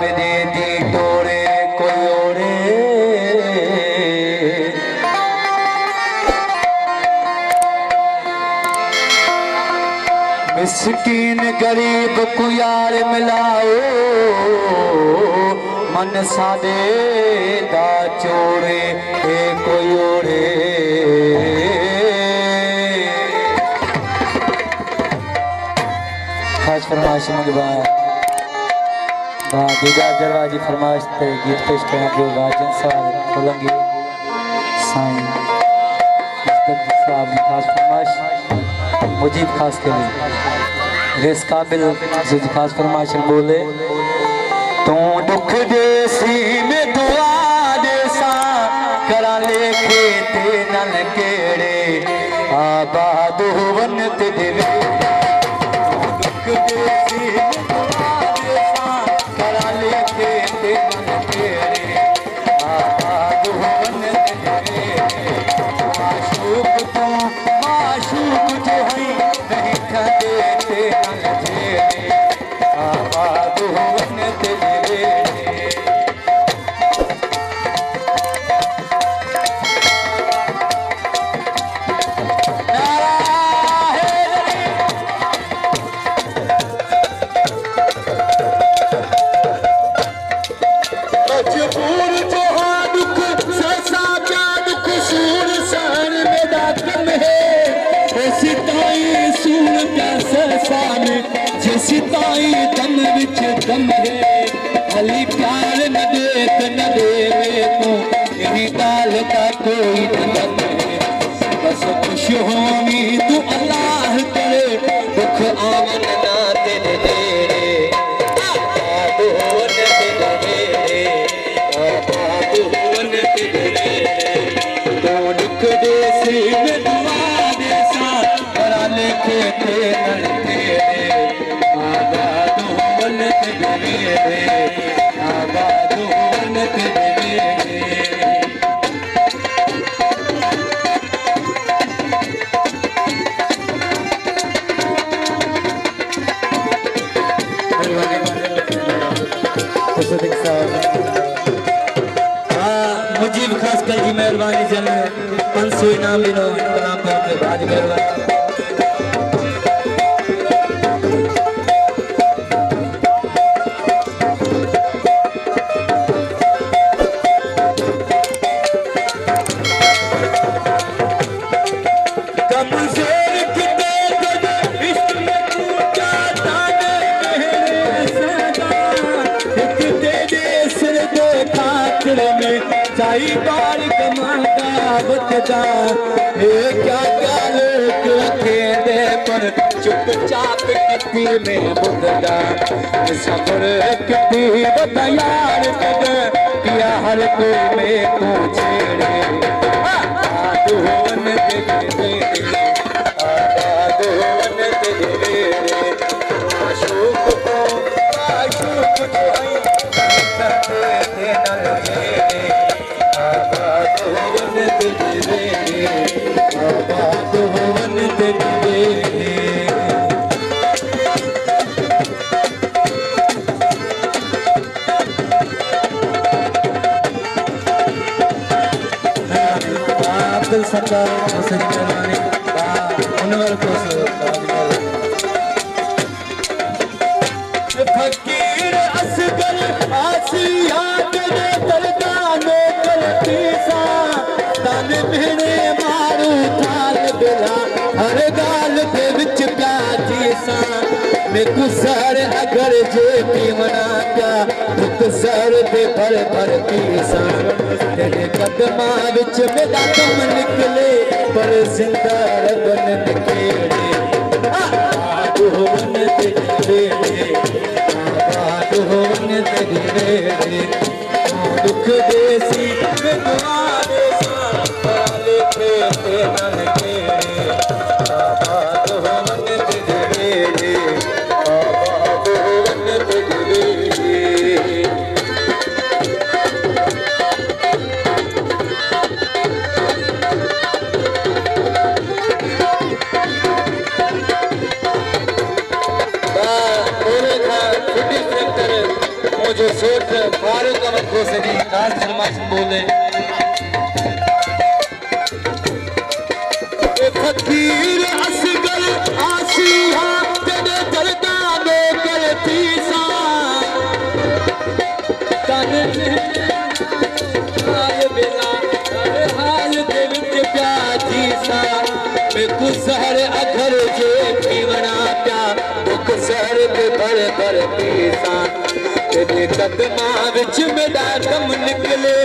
मेरे दी टोरे कोई ओरे मिस्कीन गरीब को यार मिलाओ मन सादे दा चोरे कोई ओरे खास फरमाइश मंगवा दीदार दरवाजी फरमाइश पे गीत पेश करना जो वाजन साहब खोलेंगे साईं साहब खास फरमाइश मुजीब खास के लिए रेस काबिल जो खास फरमाइश बोले तू दुख दे सी में दुआ दे सा करा लेके ते नल केड़े आबाद होवन ते देवे दुख दे सी में दुआ दे सा करा लेके ते नल केड़े आबाद होवन ते देवे माशूक तू माशूक जो है नहीं खदे ते नल केड़े आबाद होवन ते देवे सिताई दम विच दम है अली प्यार न देख न देवे को यही गाल का कोई दम है बस खुश होनी तू अल्लाह करे दुख आवन ना तेरे देरे आबाद होवन तेरे देरे आबाद होवन तेरे देरे तो दुख दे सी में दुआ दे सा करा लेके ते नल तेरे आबाद होवन तेरे देरे आबाद होवन तेरे देरे मुजीब खास कर जी मेहरबानी जन 500 इनाम दिनो कलाम पे आज मेहरबानी साई बार कमाता बचता क्या क्या लोग रखे दे पर चुपचाप कत्ती में बुददा सबर कत्ती बता यार कद किया हर कोई में पूछेड़े आबाद होवन तेरे देरे आबाद होवन तेरे देरे माशूक को माशूक जो है करते थे नल तेरे आबाद होवन तेरे देरे आबाद होवन तेरे देरे अब्दुल सत्तार हुसैन मेहरबानी उनवर को फकीर असगर आसिया के दरगानो करती सा तन मेरे मारू थाल बिला हर गाल दे विच प्याजी सा मैं गुसर अगर जे पीवना क्या दुख सर दे भर भर पी सा तेरे कदमां विच मेरा दम निकले पर जिंदा रगन निकले आबाद होवन तेरे देरे आबाद होवन तेरे देरे दुख दे सी में दुआ दे सा लेके ते नल केड़े आबाद होवन तेरे देरे आबाद होवन तेरे देरे जो फारूक अहमद खोसरी खास फरमाइश बोले फकीर असगर आशिया तेरे दरदानो करती सा तन हाल बेला हाल दे विच प्याजी सा मैं सहर अखर जे पीवना प्या मुख सहर पे भर भर पीसा तेरे कदमा विच मेरा दम निकले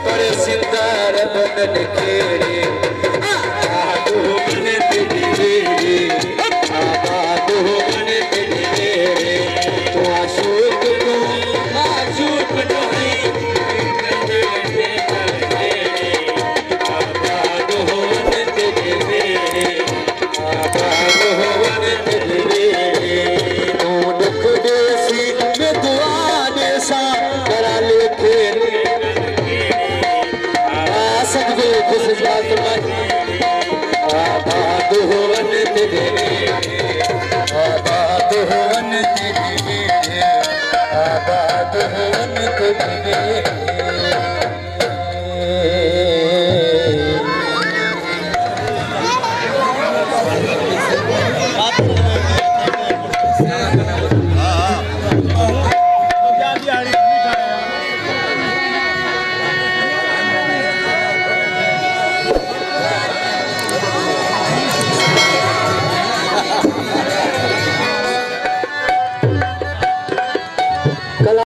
पर सिंदर बन निखेरे आबाद हो मन तेरे आबाद हो मन तेरे तू आशूक नहीं आबाद हो मन तेरे आबाद हो मन तेरे तू दुख देसी में दुआ देसा करा लेके सदगुरु खुश बात में आबाद हो मन तेरे आबाद हो मन तेरे आबाद हो मन तेरे